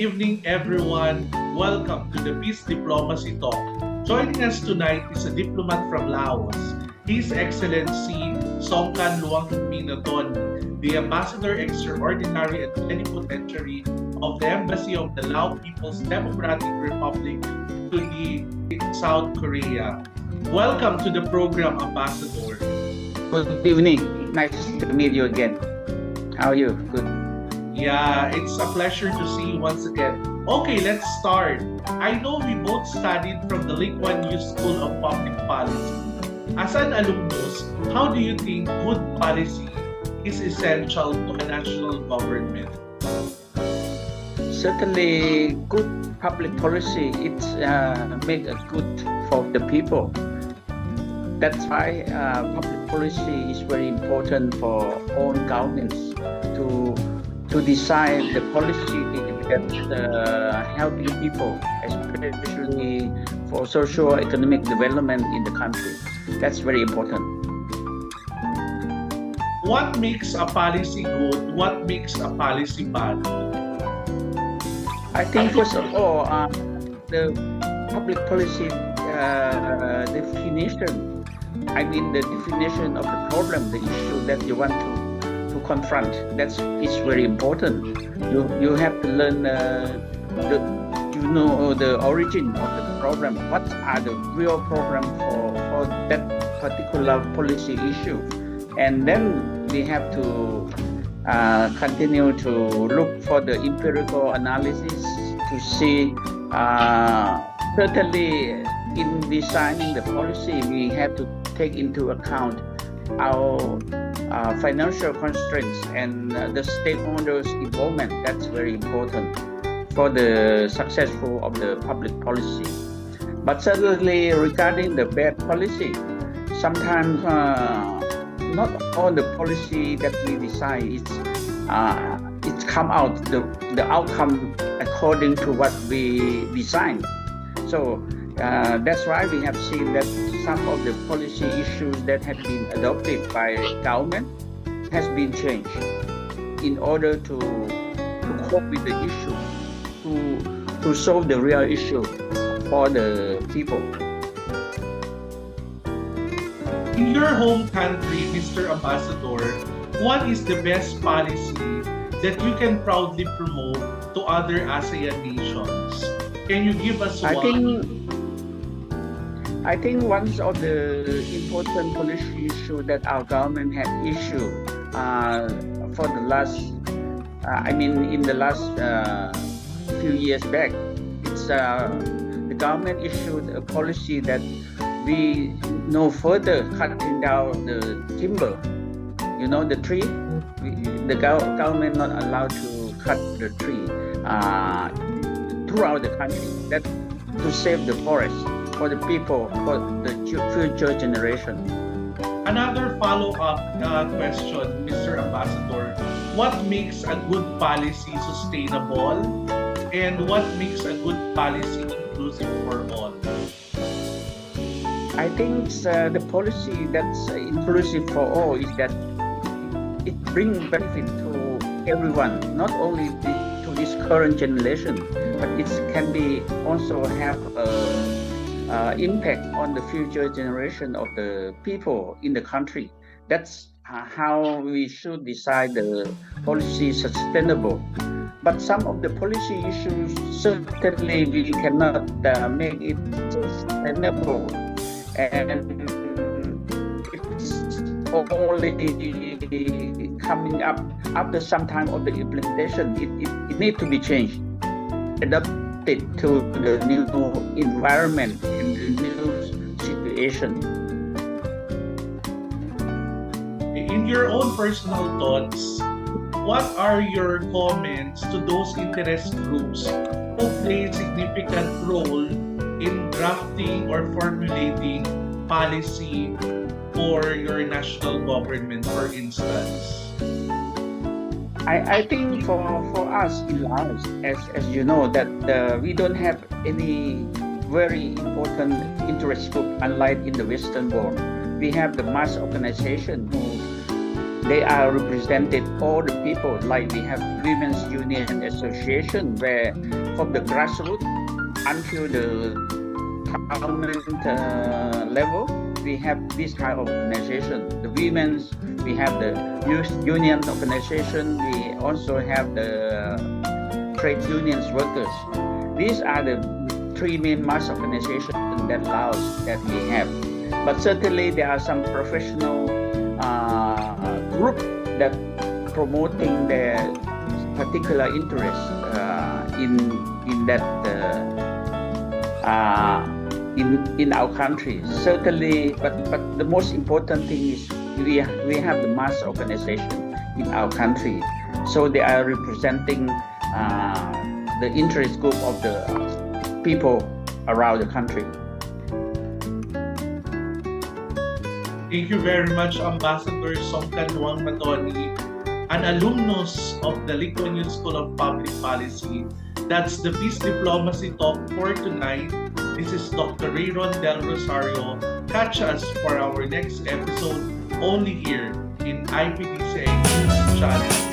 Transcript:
evening, everyone. Welcome to the Peace Diplomacy Talk. Joining us tonight is a diplomat from Laos, His Excellency Songkane the Ambassador Extraordinary and Plenipotentiary of the Embassy of the Lao People's Democratic Republic to the South Korea. Welcome to the program, Ambassador. Good evening. Nice to meet you again. How are you? Good. Yeah, it's a pleasure to see you once again. Okay, let's start. I know we both studied from the Lee Kuan Yew School of Public Policy. As an alumnus, how do you think good policy is essential to a national government? Certainly, good public policy it's make a good for the people. That's why public policy is very important for all governments to decide the policy that helping people, especially for socio-economic development in the country. That's very important. What makes a policy good? What makes a policy bad? I think first of all, the public policy definition. I mean the definition of the problem, the issue that you want to confront. That is very important. You have to learn the origin of the problem. What are the real problem for that particular policy issue, and then we have to continue to look for the empirical analysis to see. Certainly, in designing the policy, we have to take into account our financial constraints and the stakeholders' involvement. That's very important for the successful of the public policy. But certainly regarding the bad policy, sometimes not all the policy that we decide it's come out the outcome according to what we designed. So that's why we have seen that some of the policy issues that have been adopted by government has been changed in order to cope with the issue, to solve the real issue for the people. In your home country, Mr. Ambassador, what is the best policy that you can proudly promote to other ASEAN nations? Can you give us one? I think one of the important policy issue that our government had issued for the last, in the last few years back, it's the government issued a policy that we no further cutting down the timber. You know, the tree. The government not allowed to cut the tree throughout the country. That to save the forest for the people, for the future generation. Another follow-up question, Mr. Ambassador. What makes a good policy sustainable, and what makes a good policy inclusive for all? I think the policy that's inclusive for all is that it brings benefit to everyone, not only to this current generation, but it can be also have impact on the future generation of the people in the country. That's how we should decide the policy sustainable. But some of the policy issues, certainly we cannot make it sustainable, and it's only coming up after some time of the implementation. It needs to be changed, adapted to the new environment and the new situation. In your own personal thoughts, what are your comments to those interest groups who play a significant role in drafting or formulating policy for your national government, for instance? I think for us in Laos, as you know, that we don't have any very important interest group unlike in the Western world. We have the mass organization they are represented all the people, like we have Women's Union Association, where from the grassroots until the government level, we have this kind of organization. The women's, we have the youth union organization, we also have the trade unions workers. These are the three main mass organizations that Laos that we have. But certainly there are some professional group that promoting their particular interest in that in our country. Certainly, but the most important thing is we have the mass organization in our country, so they are representing the interest group of the people around the country. Thank you very much, Ambassador Songkane Matoni, an alumnus of the Lee Kuan Yew School of Public Policy. That's the Peace Diplomacy Talk for tonight. This is Dr. Reyron del Rosario. Catch us for our next episode only here in ipdci.newschannel.